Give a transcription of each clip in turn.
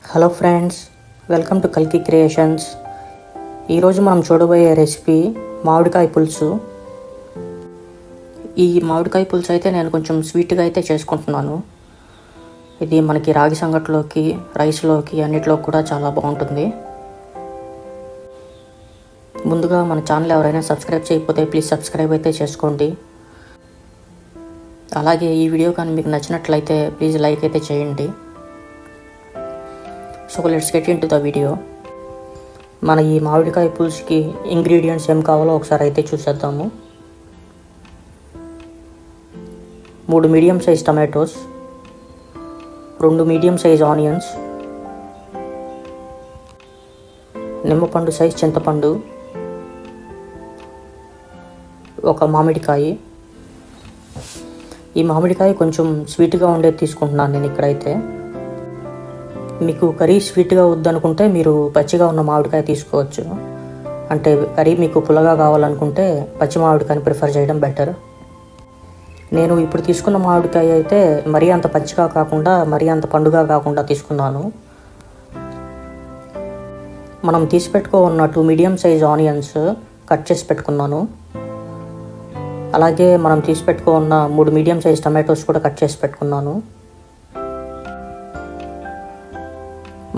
Hello friends, welcome to కల్కి creations. ఈరోజు మనం చూడబోయే రెసిపీ మామిడికాయ పులుసు. ఈ మామిడికాయ పులుసు అయితే నేను కొంచెం స్వీట్గా అయితే చేసుకుంటున్నాను. ఇది మనకి రాగి సంగట్లోకి, రైస్లోకి అన్నిట్లో కూడా చాలా బాగుంటుంది. ముందుగా మన ఛానల్ ఎవరైనా సబ్స్క్రైబ్ చేయకపోతే ప్లీజ్ సబ్స్క్రైబ్ అయితే చేసుకోండి. అలాగే ఈ వీడియో కానీ మీకు నచ్చినట్లయితే ప్లీజ్ లైక్ అయితే చేయండి. So let's get in to the video. మన ఈ మామిడికాయ పులుసుకి ఇంగ్రీడియంట్స్ ఏం కావాలో ఒకసారి అయితే చూసేద్దాము. 3 medium size tomatoes, 2 medium size onions, నిమ్మపండు సైజ్ చింతపండు, ఒక మామిడికాయ. ఈ మామిడికాయ కొంచెం స్వీట్గా ఉండేది తీసుకుంటున్నాను నేను ఇక్కడైతే. మీకు కర్రీ స్వీట్గా వద్దనుకుంటే మీరు పచ్చిగా ఉన్న మామిడికాయ తీసుకోవచ్చు. అంటే కర్రీ మీకు పుల్లగా కావాలనుకుంటే పచ్చి మామిడికాయని ప్రిఫర్ చేయడం బెటర్. నేను ఇప్పుడు తీసుకున్న మామిడికాయ అయితే మరీ అంత పచ్చిగా కాకుండా మరీ అంత పండుగా కాకుండా తీసుకున్నాను. మనం తీసి పెట్టుకున్న 2 మీడియం సైజ్ ఆనియన్స్ కట్ చేసి పెట్టుకున్నాను. అలాగే మనం తీసి పెట్టుకున్న 3 మీడియం సైజ్ టమాటోస్ కూడా కట్ చేసి పెట్టుకున్నాను.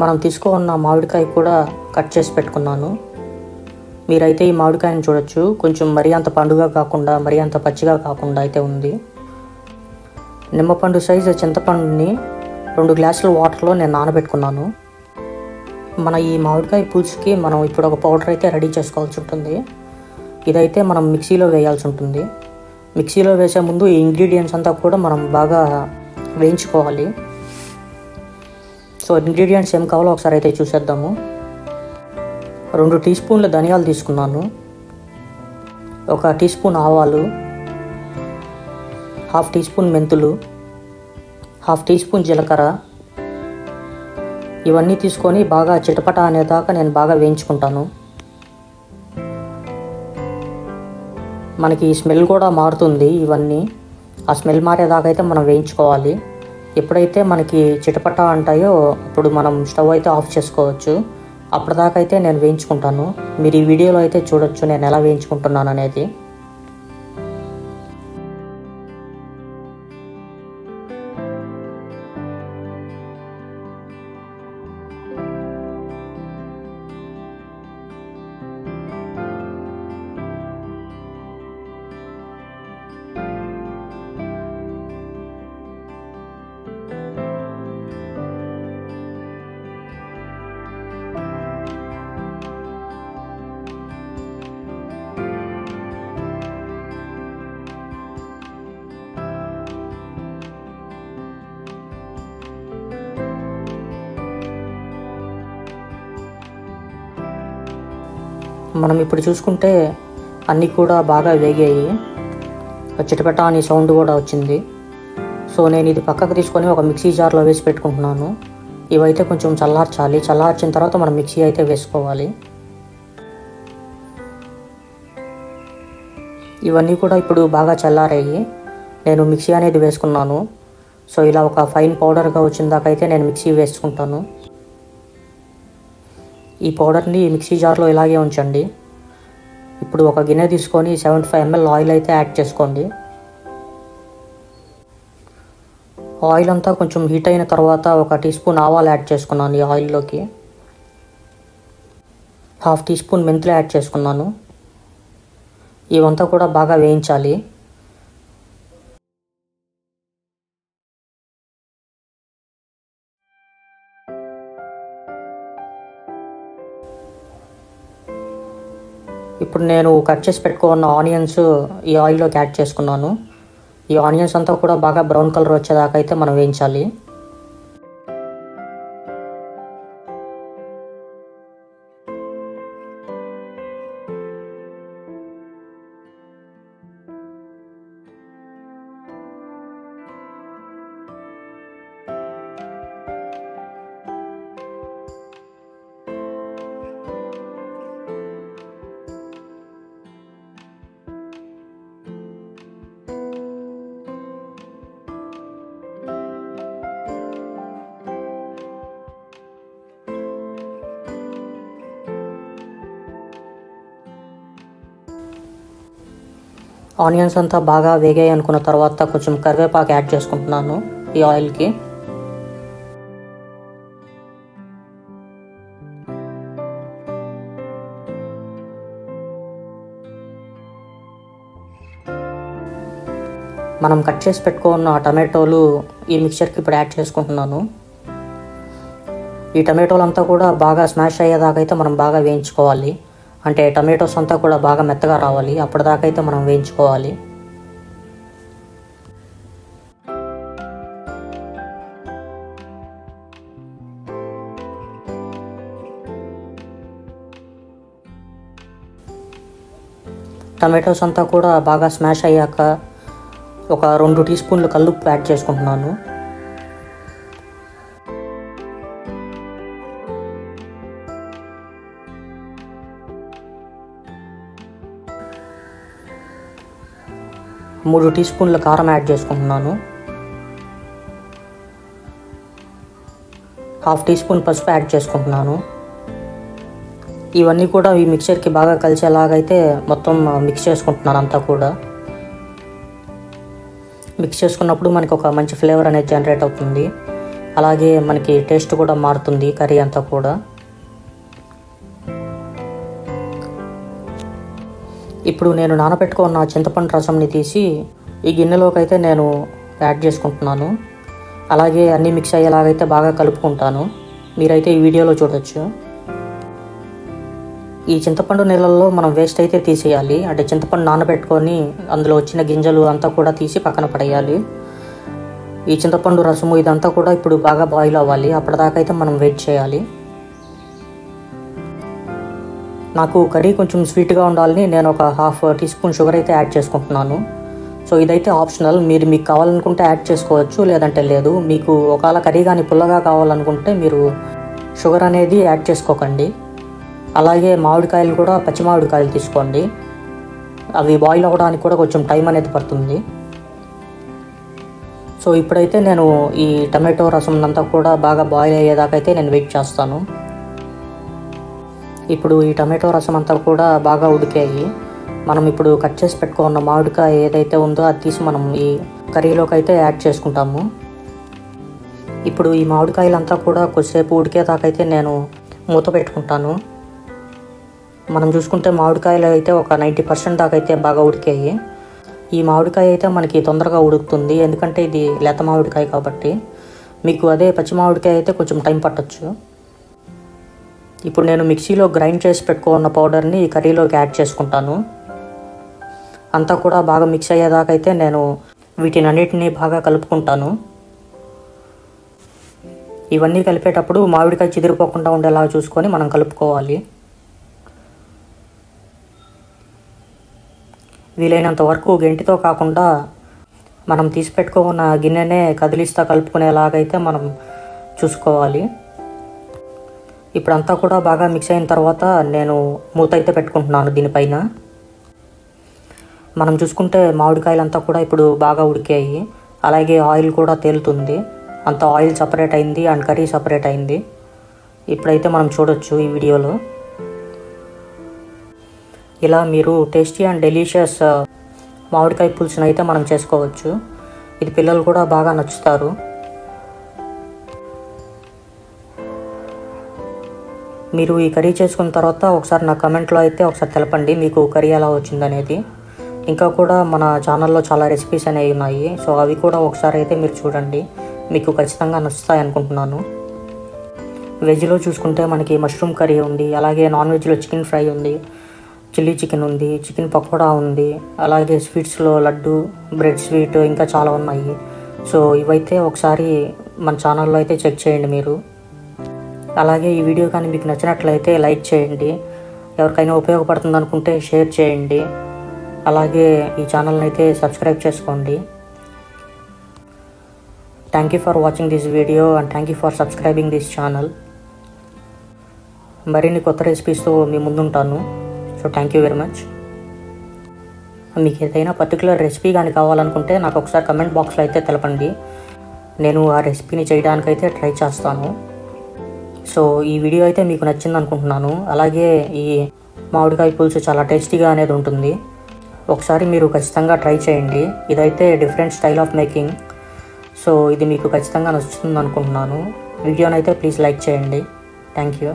మనం తీసుకున్న మామిడికాయ కూడా కట్ చేసి పెట్టుకున్నాను. మీరైతే ఈ మామిడికాయని చూడొచ్చు, కొంచెం మరీ అంత పండుగా కాకుండా మరీ అంత పచ్చిగా కాకుండా అయితే ఉంది. నిమ్మపండు సైజు చింతపండుని 2 గ్లాసుల వాటర్లో నేను నానబెట్టుకున్నాను. మన ఈ మామిడికాయ పులుసుకి మనం ఇప్పుడు ఒక పౌడర్ అయితే రెడీ చేసుకోవాల్సి ఉంటుంది. ఇదైతే మనం మిక్సీలో వేయాల్సి ఉంటుంది. మిక్సీలో వేసే ముందు ఈ ఇంగ్రీడియంట్స్ అంతా కూడా మనం బాగా వేయించుకోవాలి. సో ఇంగ్రీడియంట్స్ ఏం కావాలో ఒకసారి అయితే చూసేద్దాము. 2 టీ స్పూన్ల ధనియాలు తీసుకున్నాను, 1 టీ స్పూన్ ఆవాలు, 1/2 టీ స్పూన్ మెంతులు, 1/2 టీ స్పూన్ జీలకర్ర. ఇవన్నీ తీసుకొని బాగా చిటపట అనేదాకా నేను బాగా వేయించుకుంటాను. మనకి ఈ స్మెల్ కూడా మారుతుంది. ఇవన్నీ ఆ స్మెల్ మారేదాకా అయితే మనం వేయించుకోవాలి. ఎప్పుడైతే మనకి చిటపట అంటాయో అప్పుడు మనం స్టవ్ అయితే ఆఫ్ చేసుకోవచ్చు. అప్పటిదాకా అయితే నేను వేయించుకుంటాను. మీరు ఈ వీడియోలో అయితే చూడొచ్చు నేను ఎలా వేయించుకుంటున్నాను అనేది. మనం ఇప్పుడు చూసుకుంటే అన్నీ కూడా బాగా వేగాయి. చిటపట అని సౌండ్ కూడా వచ్చింది. సో నేను ఇది పక్కకు తీసుకొని ఒక మిక్సీ జార్లో వేసి పెట్టుకుంటున్నాను. ఇవైతే కొంచెం చల్లార్చాలి. చల్లార్చిన తర్వాత మనం మిక్సీ అయితే వేసుకోవాలి. ఇవన్నీ కూడా ఇప్పుడు బాగా చల్లారాయి. నేను మిక్సీ అనేది వేసుకున్నాను. సో ఇలా ఒక ఫైన్ పౌడర్గా వచ్చిన దాకా అయితే నేను మిక్సీ వేసుకుంటాను. ఈ పౌడర్ని మిక్సీ జార్లో ఇలాగే ఉంచండి. ఇప్పుడు ఒక గిన్నె తీసుకొని 75 ml ఆయిల్ అయితే యాడ్ చేసుకోండి. ఆయిల్ అంతా కొంచెం హీట్ అయిన తర్వాత 1 టీ స్పూన్ ఆవాలు యాడ్ చేసుకున్నాను. ఈ ఆయిల్లోకి 1/2 టీ స్పూన్ మెంతులు యాడ్ చేసుకున్నాను. ఇవంతా కూడా బాగా వేయించాలి. ఇప్పుడు నేను కట్ చేసి పెట్టుకున్న ఆనియన్స్ ఈ ఆయిల్లోకి యాడ్ చేసుకున్నాను. ఈ ఆనియన్స్ అంతా కూడా బాగా బ్రౌన్ కలర్ వచ్చేదాకా అయితే మనం వేయించాలి. ఆనియన్స్ అంతా బాగా వేగాయి అనుకున్న తర్వాత కొంచెం కరివేపాకు యాడ్ చేసుకుంటున్నాను ఈ ఆయిల్కి. మనం కట్ చేసి పెట్టుకున్న టమాటోలు ఈ మిక్చర్కి ఇప్పుడు యాడ్ చేసుకుంటున్నాను. ఈ టమాటోలు అంతా కూడా బాగా స్మాష్ అయ్యేదాకా అయితే మనం బాగా వేయించుకోవాలి. అంటే టమాటోస్ అంతా కూడా బాగా మెత్తగా రావాలి, అప్పటిదాకా అయితే మనం వేయించుకోవాలి. టమాటోస్ అంతా కూడా బాగా స్మాష్ అయ్యాక ఒక 2 టీ స్పూన్లు కల్లుప్పు యాడ్ చేసుకుంటున్నాను. మూడు టీ స్పూన్ల కారం యాడ్ చేసుకుంటున్నాను. 1/2 టీ స్పూన్ పసుపు యాడ్ చేసుకుంటున్నాను. ఇవన్నీ కూడా ఈ మిక్చర్కి బాగా కలిసేలాగైతే మొత్తం మిక్స్ చేసుకుంటున్నాను అంతా కూడా. మిక్స్ చేసుకున్నప్పుడు మనకి ఒక మంచి ఫ్లేవర్ అనేది జనరేట్ అవుతుంది. అలాగే మనకి టేస్ట్ కూడా మారుతుంది కర్రీ అంతా కూడా. ఇప్పుడు నేను నానబెట్టుకున్న చింతపండు రసంని తీసి ఈ గిన్నెలోకి అయితే నేను యాడ్ చేసుకుంటున్నాను. అలాగే అన్నీ మిక్స్ అయ్యేలాగైతే బాగా కలుపుకుంటాను. మీరైతే ఈ వీడియోలో చూడొచ్చు. ఈ చింతపండు నీళ్ళల్లో మనం వేస్ట్ అయితే తీసేయాలి. అంటే చింతపండు నానబెట్టుకొని అందులో వచ్చిన గింజలు అంతా కూడా తీసి పక్కన పడేయాలి. ఈ చింతపండు రసము ఇదంతా కూడా ఇప్పుడు బాగా బాయిల్ అవ్వాలి. అప్పటిదాకా అయితే మనం వెయిట్ చేయాలి. నాకు కర్రీ కొంచెం స్వీట్గా ఉండాలని నేను ఒక 1/2 టీ స్పూన్ షుగర్ అయితే యాడ్ చేసుకుంటున్నాను. సో ఇదైతే ఆప్షనల్, మీకు కావాలనుకుంటే యాడ్ చేసుకోవచ్చు, లేదంటే లేదు. మీకు ఒకవేళ కర్రీ కానీ పుల్లగా కావాలనుకుంటే మీరు షుగర్ అనేది యాడ్ చేసుకోకండి. అలాగే మామిడికాయలు కూడా పచ్చి మామిడికాయలు తీసుకోండి. అవి బాయిల్ అవ్వడానికి కూడా కొంచెం టైం అనేది పడుతుంది. సో ఇప్పుడైతే నేను ఈ టమాటో రసం అంతా కూడా బాగా బాయిల్ అయ్యేదాకా అయితే నేను వెయిట్ చేస్తాను. ఇప్పుడు ఈ టమాటో రసం అంతా కూడా బాగా ఉడికాయి. మనం ఇప్పుడు కట్ చేసి పెట్టుకున్న మామిడికాయ ఏదైతే ఉందో అది తీసి మనం ఈ కర్రీలోకి అయితే యాడ్ చేసుకుంటాము. ఇప్పుడు ఈ మామిడికాయలంతా కూడా కొద్దిసేపు ఉడికేదాకా అయితే నేను మూత పెట్టుకుంటాను. మనం చూసుకుంటే మామిడికాయలు అయితే ఒక 90% దాకా అయితే బాగా ఉడికాయి. ఈ మామిడికాయ అయితే మనకి తొందరగా ఉడుకుతుంది, ఎందుకంటే ఇది లేత మామిడికాయ కాబట్టి. మీకు అదే పచ్చి మామిడికాయ అయితే కొంచెం టైం పట్టొచ్చు. ఇప్పుడు నేను మిక్సీలో గ్రైండ్ చేసి పెట్టుకున్న పౌడర్ని ఈ కర్రీలోకి యాడ్ చేసుకుంటాను. అంతా కూడా బాగా మిక్స్ అయ్యేదాకా అయితే నేను వీటిని అన్నిటినీ బాగా కలుపుకుంటాను. ఇవన్నీ కలిపేటప్పుడు మామిడికాయ చిదిరిపోకుండా ఉండేలా చూసుకొని మనం కలుపుకోవాలి. వీలైనంత వరకు గెంటితో కాకుండా మనం తీసి పెట్టుకున్న గిన్నెనే కదిలిస్తా కలుపుకునేలాగైతే మనం చూసుకోవాలి. ఇప్పుడంతా కూడా బాగా మిక్స్ అయిన తర్వాత నేను మూత అయితే పెట్టుకుంటున్నాను దీనిపైన. మనం చూసుకుంటే మామిడికాయలంతా కూడా ఇప్పుడు బాగా ఉడికాయి. అలాగే ఆయిల్ కూడా తేలుతుంది. అంత ఆయిల్ సపరేట్ అయింది అండ్ కర్రీ సపరేట్ అయింది. ఇప్పుడైతే మనం చూడొచ్చు ఈ వీడియోలో. ఇలా మీరు టేస్టీ అండ్ డెలీషియస్ మామిడికాయ పులుసును అయితే మనం చేసుకోవచ్చు. ఇది పిల్లలు కూడా బాగా నచ్చుతారు. మీరు ఈ కర్రీ చేసుకున్న తర్వాత ఒకసారి నా కమెంట్లో అయితే ఒకసారి తెలపండి మీకు కర్రీ ఎలా వచ్చిందనేది. ఇంకా కూడా మన ఛానల్లో చాలా రెసిపీస్ అనేవి ఉన్నాయి. సో అవి కూడా ఒకసారి అయితే మీరు చూడండి, మీకు ఖచ్చితంగా నచ్చుతాయి అనుకుంటున్నాను. వెజ్లో చూసుకుంటే మనకి మష్రూమ్ కర్రీ ఉంది, అలాగే నాన్ వెజ్లో చికెన్ ఫ్రై ఉంది, చిల్లీ చికెన్ ఉంది, చికెన్ పకోడా ఉంది, అలాగే స్వీట్స్లో లడ్డు, బ్రెడ్ స్వీట్, ఇంకా చాలా ఉన్నాయి. సో ఇవైతే ఒకసారి మన ఛానల్లో అయితే చెక్ చేయండి మీరు. అలాగే ఈ వీడియో కానీ మీకు నచ్చినట్లయితే లైక్ చేయండి. ఎవరికైనా ఉపయోగపడుతుంది అనుకుంటే షేర్ చేయండి. అలాగే ఈ ఛానల్ని అయితే సబ్స్క్రైబ్ చేసుకోండి. Thank you for watching this video and thank you for subscribing this channel. మరిన్ని కొత్త రెసిపీస్తో మీ ముందుంటాను. So thank you very much. మీకు ఏదైనా పర్టికులర్ రెసిపీ కానీ కావాలనుకుంటే నాకు ఒకసారి కమెంట్ బాక్స్లో అయితే తెలపండి. నేను ఆ రెసిపీని చేయడానికైతే ట్రై చేస్తాను. సో ఈ వీడియో అయితే మీకు నచ్చింది అనుకుంటున్నాను. అలాగే ఈ మామిడికాయ పులుసు చాలా టేస్టీగా అనేది ఉంటుంది. ఒకసారి మీరు ఖచ్చితంగా ట్రై చేయండి. ఇదైతే different style of making. So ఇది మీకు ఖచ్చితంగా నచ్చుతుంది అనుకుంటున్నాను. వీడియోనైతే ప్లీజ్ లైక్ చేయండి. Thank you.